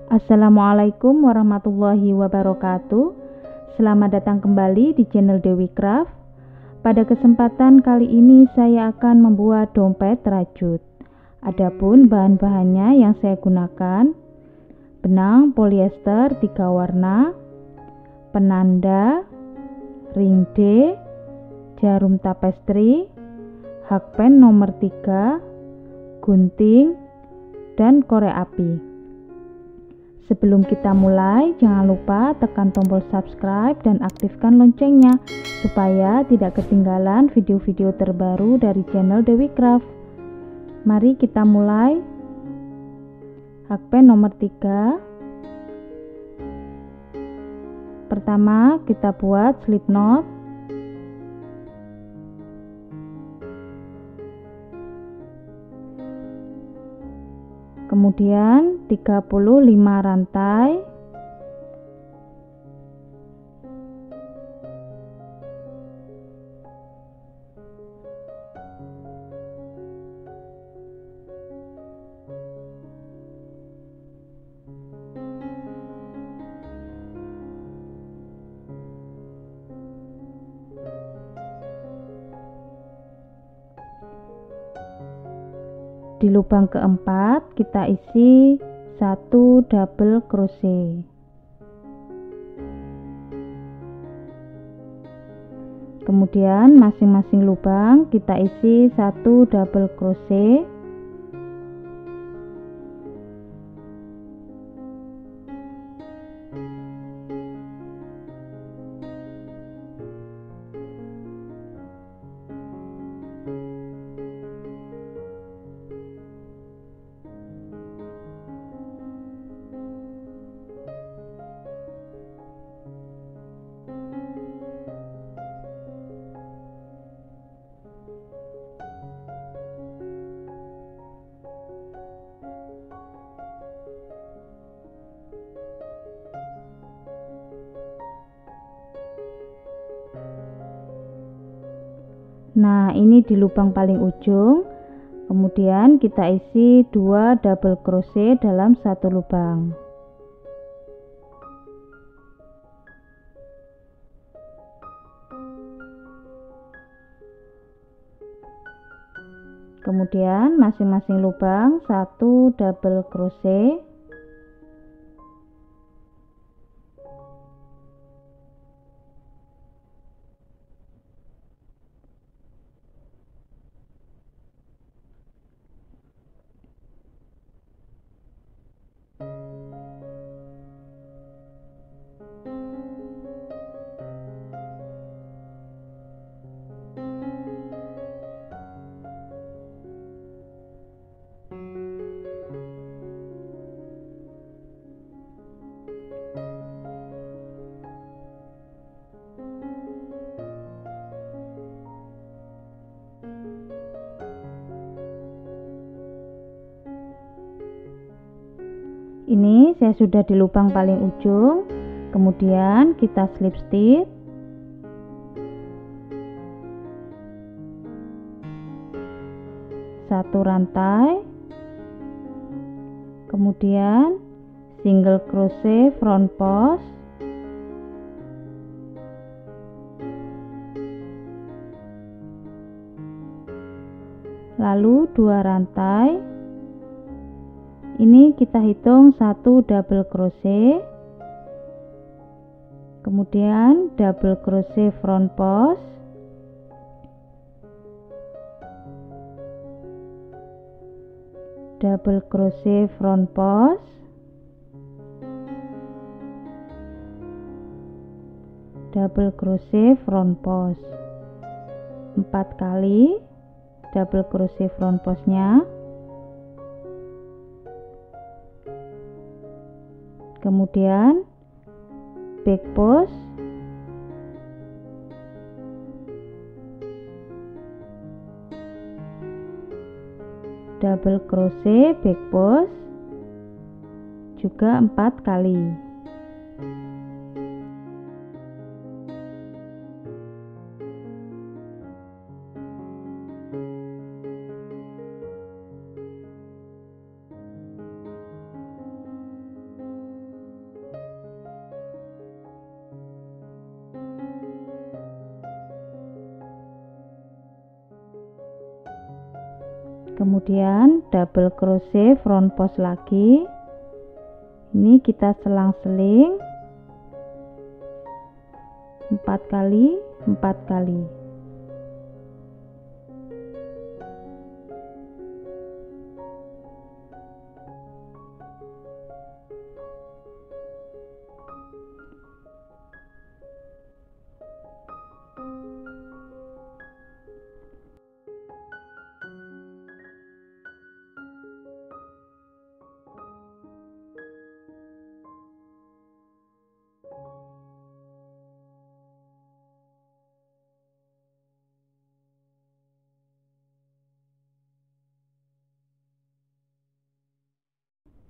Assalamualaikum warahmatullahi wabarakatuh. Selamat datang kembali di channel Dewi Craft. Pada kesempatan kali ini saya akan membuat dompet rajut. Adapun bahan-bahannya yang saya gunakan: benang polyester 3 warna, penanda, ring D, jarum tapestri, hakpen nomor 3, gunting, dan korek api. Sebelum kita mulai, jangan lupa tekan tombol subscribe dan aktifkan loncengnya supaya tidak ketinggalan video-video terbaru dari channel Dewi Craft. Mari kita mulai. Hakpen nomor 3. Pertama, kita buat slip knot. Kemudian 35 rantai. Di lubang keempat kita isi 1 double crochet. Kemudian masing-masing lubang kita isi 1 double crochet. Nah, ini di lubang paling ujung. Kemudian kita isi 2 double crochet dalam satu lubang. Kemudian masing-masing lubang 1 double crochet. Ini saya sudah di lubang paling ujung. Kemudian kita slip stitch. Satu rantai. Kemudian single crochet front post. Lalu 2 rantai. Ini kita hitung 1 double crochet. Kemudian double crochet front post. Double crochet front post. Double crochet front post. 4 kali double crochet front postnya. Kemudian back post, double crochet back post juga 4 kali. kemudian double crochet front post lagi. Ini kita selang-seling 4 kali 4 kali.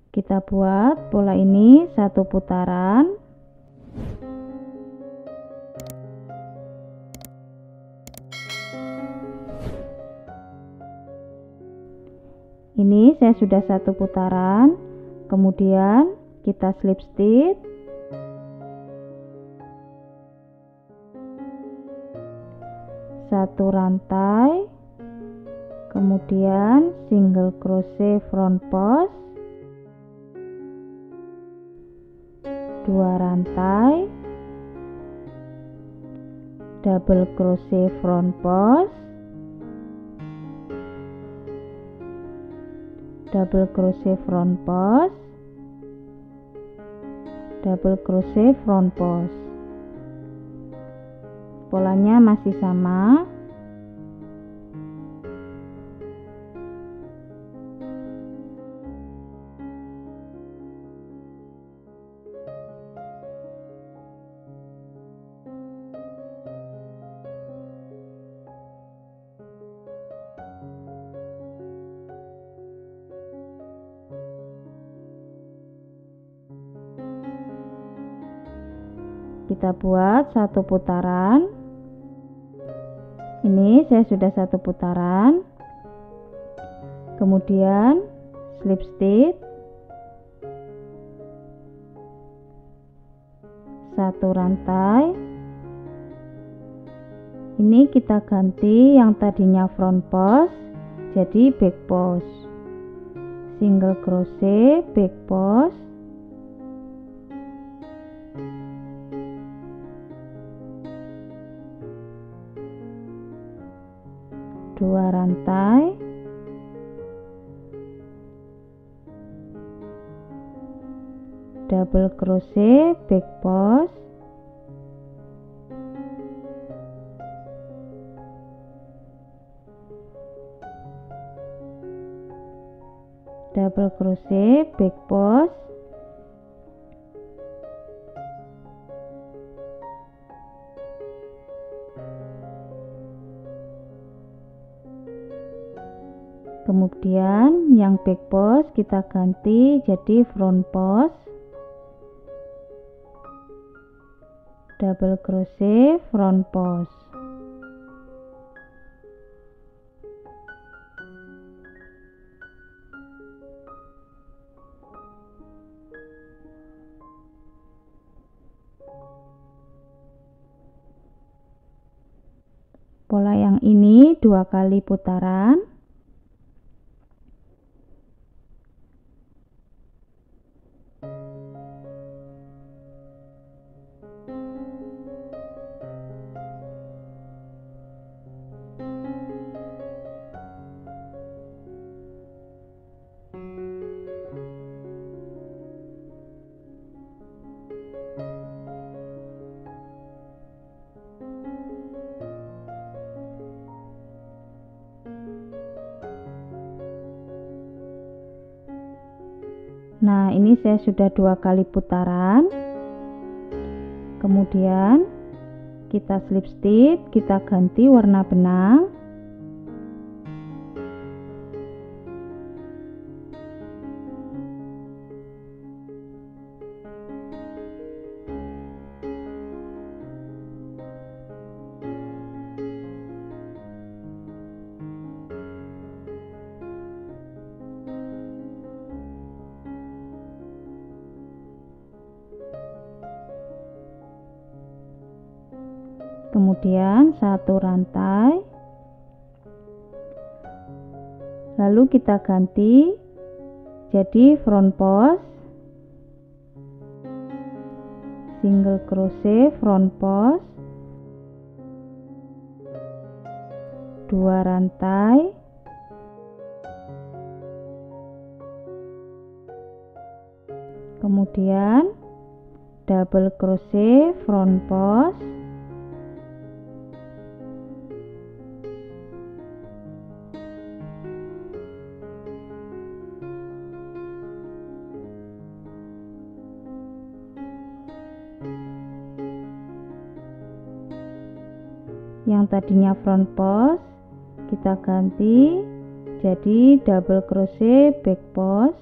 Kita buat pola ini 1 putaran. Ini saya sudah 1 putaran, kemudian kita slip stitch, satu rantai, kemudian single crochet front post, 2 rantai, double crochet front post, double crochet front post, double crochet front post. Polanya masih sama. Kita buat 1 putaran. Ini saya sudah 1 putaran, kemudian slip stitch, 1 rantai. Ini kita ganti yang tadinya front post jadi back post, single crochet back post, 2 rantai, double crochet back post, double crochet back post, kemudian yang back post kita ganti jadi front post, double crochet front post. Pola yang ini 2 kali putaran. Nah, ini saya sudah 2 kali putaran. Kemudian kita slip stitch, kita ganti warna benang. Kemudian 1 rantai, Lalu kita ganti jadi front post, single crochet front post, 2 rantai, kemudian double crochet front post, yang tadinya front post kita ganti jadi double crochet back post,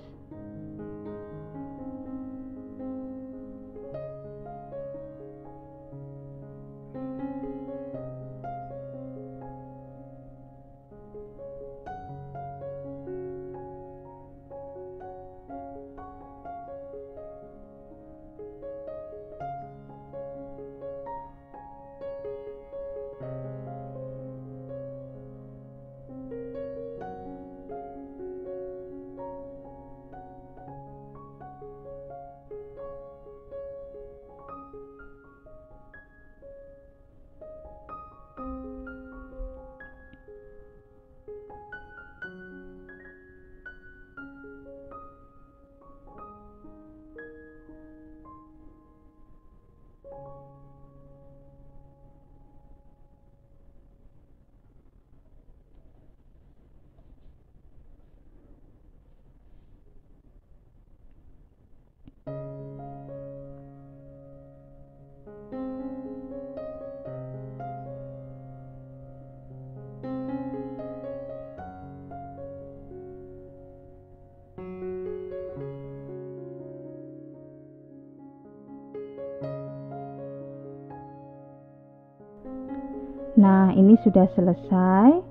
Nah, ini sudah selesai.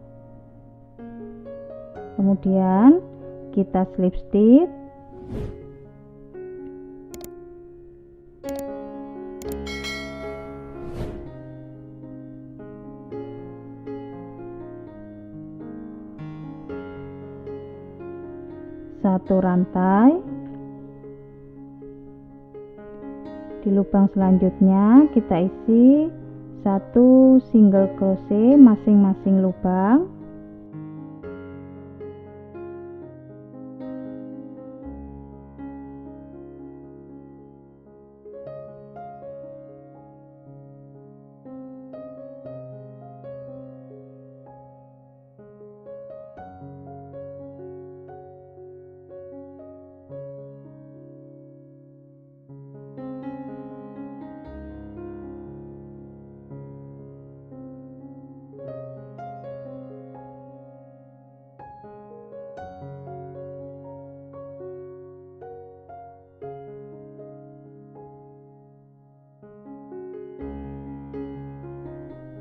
Kemudian kita slip stitch. Satu rantai. Di lubang selanjutnya kita isi 1 single crochet masing-masing lubang.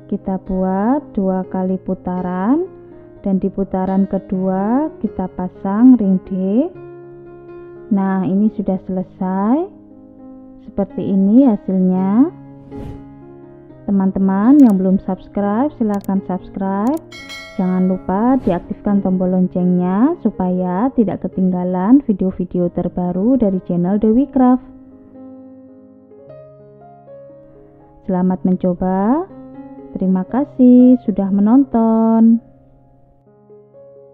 Kita buat 2 kali putaran dan di putaran kedua kita pasang ring D. Nah, ini sudah selesai. Seperti ini hasilnya. Teman-teman yang belum subscribe silahkan subscribe. Jangan lupa diaktifkan tombol loncengnya supaya tidak ketinggalan video-video terbaru dari channel Dewi Craft. Selamat mencoba. Terima kasih sudah menonton.